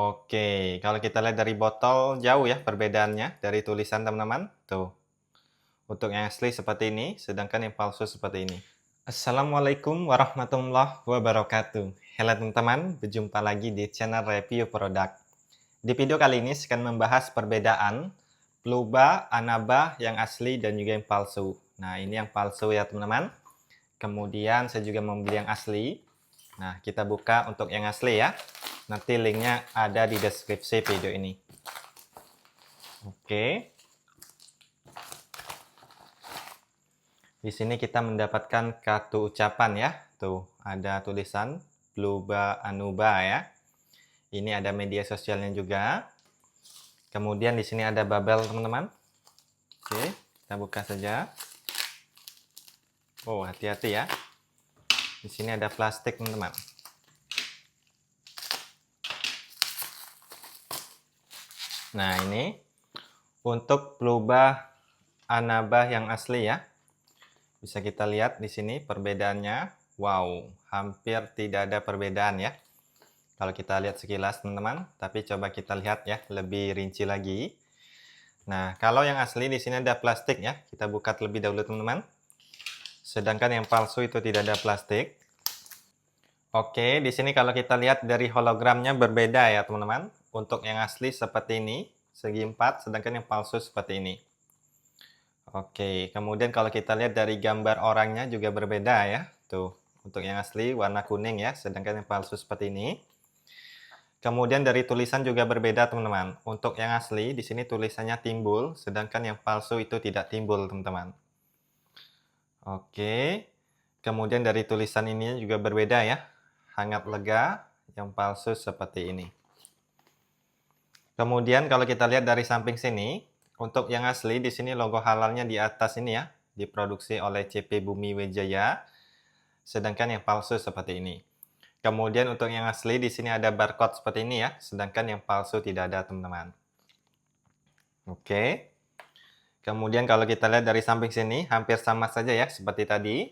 Oke, kalau kita lihat dari botol jauh ya perbedaannya dari tulisan teman-teman. Tuh, untuk yang asli seperti ini, sedangkan yang palsu seperti ini. Assalamualaikum warahmatullahi wabarakatuh. Halo teman-teman, berjumpa lagi di channel review produk. Di video kali ini saya akan membahas perbedaan Pluba, Anaba yang asli dan juga yang palsu. Nah, ini yang palsu ya teman-teman. Kemudian saya juga membeli yang asli. Nah, kita buka untuk yang asli ya. Nanti linknya ada di deskripsi video ini. Oke. Di sini kita mendapatkan kartu ucapan ya. Tuh, ada tulisan Pluba Anuba ya. Ini ada media sosialnya juga. Kemudian di sini ada babel teman-teman. Oke, kita buka saja. Oh, hati-hati ya. Di sini ada plastik teman-teman. Nah, ini untuk Pluba Anaba yang asli ya. Bisa kita lihat di sini perbedaannya. Wow, hampir tidak ada perbedaan ya. Kalau kita lihat sekilas teman-teman, tapi coba kita lihat ya lebih rinci lagi. Nah, kalau yang asli di sini ada plastik ya. Kita buka terlebih dahulu teman-teman. Sedangkan yang palsu itu tidak ada plastik. Oke, di sini kalau kita lihat dari hologramnya berbeda ya teman-teman. Untuk yang asli seperti ini, segi 4, sedangkan yang palsu seperti ini. Oke, kemudian kalau kita lihat dari gambar orangnya juga berbeda ya. Tuh, untuk yang asli warna kuning ya, sedangkan yang palsu seperti ini. Kemudian dari tulisan juga berbeda teman-teman. Untuk yang asli di sini tulisannya timbul, sedangkan yang palsu itu tidak timbul teman-teman. Oke, kemudian dari tulisan ini juga berbeda ya. Hangat lega, yang palsu seperti ini. Kemudian kalau kita lihat dari samping sini, untuk yang asli di sini logo halalnya di atas ini ya, diproduksi oleh CP Bumi Wijaya. Sedangkan yang palsu seperti ini. Kemudian untuk yang asli di sini ada barcode seperti ini ya, sedangkan yang palsu tidak ada teman-teman. Oke. Kemudian kalau kita lihat dari samping sini hampir sama saja ya seperti tadi.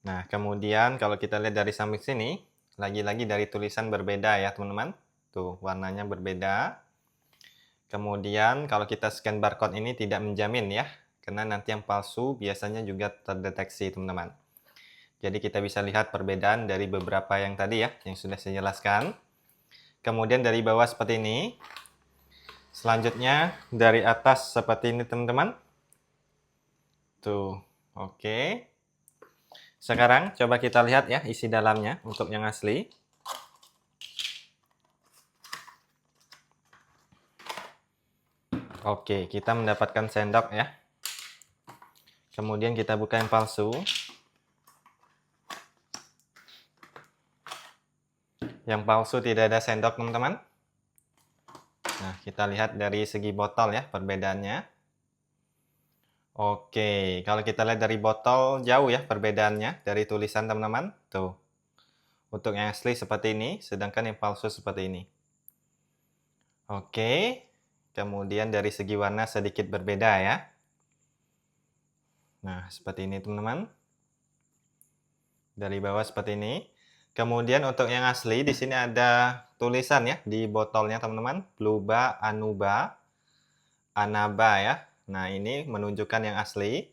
Nah, kemudian kalau kita lihat dari samping sini, lagi-lagi dari tulisan berbeda ya, teman-teman. Tuh, warnanya berbeda. Kemudian kalau kita scan barcode ini tidak menjamin ya, karena nanti yang palsu biasanya juga terdeteksi, teman-teman. Jadi kita bisa lihat perbedaan dari beberapa yang tadi ya, yang sudah saya jelaskan. Kemudian dari bawah seperti ini. Selanjutnya dari atas seperti ini, teman-teman. Tuh, oke. Sekarang coba kita lihat ya isi dalamnya untuk yang asli. Oke, kita mendapatkan sendok ya. Kemudian kita buka yang palsu. Yang palsu tidak ada sendok, teman-teman. Nah, kita lihat dari segi botol ya perbedaannya. Oke, kalau kita lihat dari botol jauh ya perbedaannya dari tulisan teman-teman. Tuh. Untuk yang asli seperti ini, sedangkan yang palsu seperti ini. Oke. Kemudian dari segi warna sedikit berbeda ya. Nah, seperti ini teman-teman. Dari bawah seperti ini. Kemudian untuk yang asli di sini ada tulisan ya di botolnya teman-teman. Pluba Anuba Anaba ya. Nah, ini menunjukkan yang asli.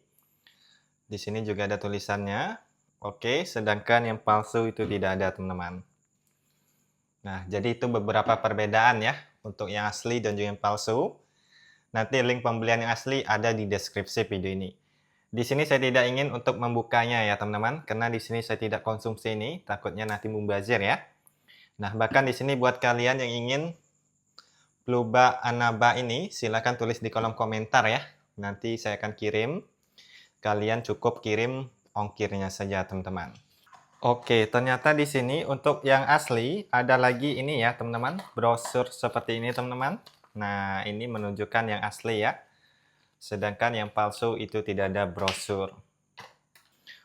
Di sini juga ada tulisannya. Oke, sedangkan yang palsu itu tidak ada, teman-teman. Nah, jadi itu beberapa perbedaan ya untuk yang asli dan juga yang palsu. Nanti link pembelian yang asli ada di deskripsi video ini. Di sini saya tidak ingin untuk membukanya ya, teman-teman, karena di sini saya tidak konsumsi ini, takutnya nanti mubazir ya. Nah, bahkan di sini buat kalian yang ingin Pluba Anaba ini, silakan tulis di kolom komentar ya. Nanti saya akan kirim. Kalian cukup kirim ongkirnya saja, teman-teman. Oke, ternyata di sini untuk yang asli ada lagi ini ya, teman-teman. Brosur seperti ini, teman-teman. Nah, ini menunjukkan yang asli ya. Sedangkan yang palsu itu tidak ada brosur.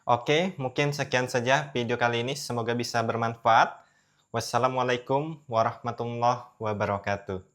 Oke, mungkin sekian saja video kali ini. Semoga bisa bermanfaat. Wassalamualaikum warahmatullahi wabarakatuh.